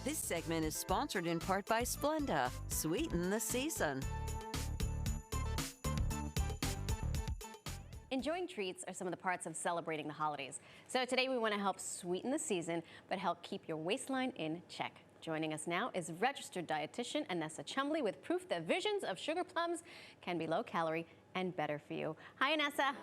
This segment is sponsored in part by Splenda. Sweeten the season. Enjoying treats are some of the parts of celebrating the holidays. So today we want to help sweeten the season, but help keep your waistline in check. Joining us now is registered dietitian Annessa Chumbley with proof that visions of sugar plums can be low calorie and better for you. Hi, Annessa.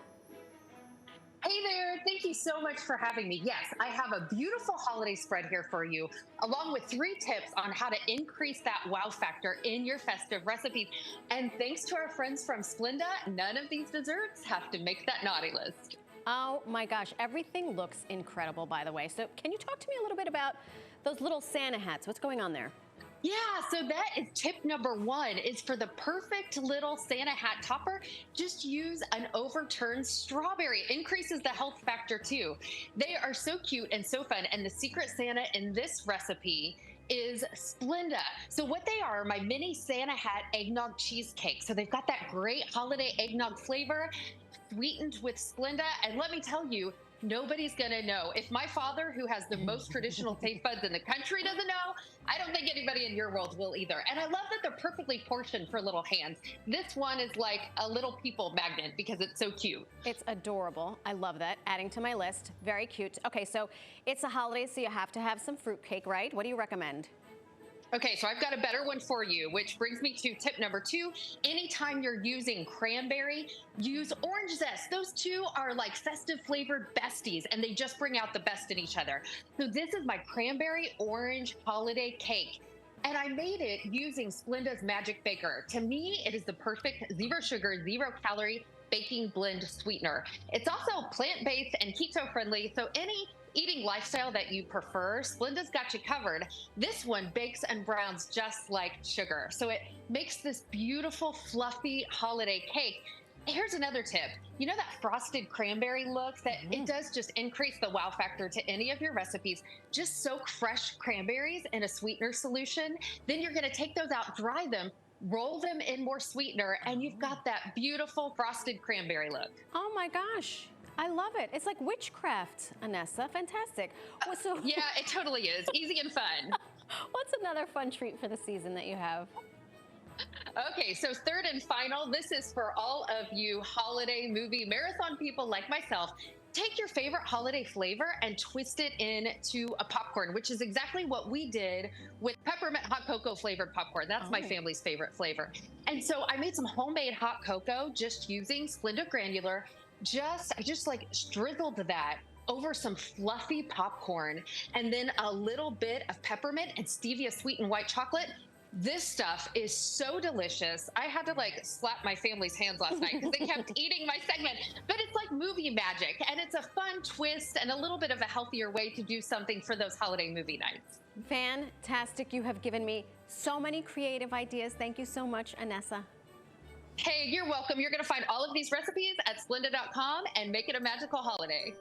Hey there, thank you so much for having me. Yes, I have a beautiful holiday spread here for you, along with 3 tips on how to increase that wow factor in your festive recipes. And thanks to our friends from Splenda, none of these desserts have to make that naughty list. Oh my gosh, everything looks incredible, by the way. So can you talk to me a little bit about those little Santa hats? What's going on there? Yeah, so that is tip number 1 is for the perfect little Santa hat topper, just use an overturned strawberry. Increases the health factor too. They are so cute and so fun. And the secret Santa in this recipe is Splenda. So what they are, my mini Santa hat eggnog cheesecake. So they've got that great holiday eggnog flavor, sweetened with Splenda. And let me tell you, nobody's gonna know. If my father, who has the most traditional taste buds in the country, doesn't know, I don't think anybody in your world will either. And I love that they're perfectly portioned for little hands. This one is like a little people magnet because it's so cute. It's adorable. I love that. Adding to my list. Very cute. Okay, so it's a holiday, so you have to have some fruitcake, right? What do you recommend? Okay, so I've got a better one for you, which brings me to tip number 2. Anytime you're using cranberry, use orange zest. Those two are like festive flavored besties, and they just bring out the best in each other. So this is my cranberry orange holiday cake. And I made it using Splenda's Magic Baker. To me, it is the perfect 0 sugar, 0 calorie baking blend sweetener. It's also plant-based and keto-friendly, so any eating lifestyle that you prefer, Splenda's got you covered. This one bakes and browns just like sugar. So it makes this beautiful, fluffy holiday cake. Here's another tip. You know that frosted cranberry look that it does just increase the wow factor to any of your recipes. Just soak fresh cranberries in a sweetener solution. Then you're gonna take those out, dry them, roll them in more sweetener, and you've got that beautiful frosted cranberry look. Oh my gosh. I love it. It's like witchcraft, Annessa. Fantastic. Yeah, it totally is. Easy and fun. What's another fun treat for the season that you have? Okay, so third and final, this is for all of you holiday movie marathon people like myself. Take your favorite holiday flavor and twist it into a popcorn, which is exactly what we did with peppermint hot cocoa flavored popcorn. That's my family's favorite flavor. And so I made some homemade hot cocoa just using Splenda granular. I just like drizzled that over some fluffy popcorn and then a little bit of peppermint and stevia sweetened white chocolate. This stuff is so delicious. I had to like slap my family's hands last night because they kept eating my segment, but it's like movie magic and it's a fun twist and a little bit of a healthier way to do something for those holiday movie nights. Fantastic. You have given me so many creative ideas. Thank you so much, Annessa. Hey, you're welcome. You're going to find all of these recipes at splenda.com and make it a magical holiday.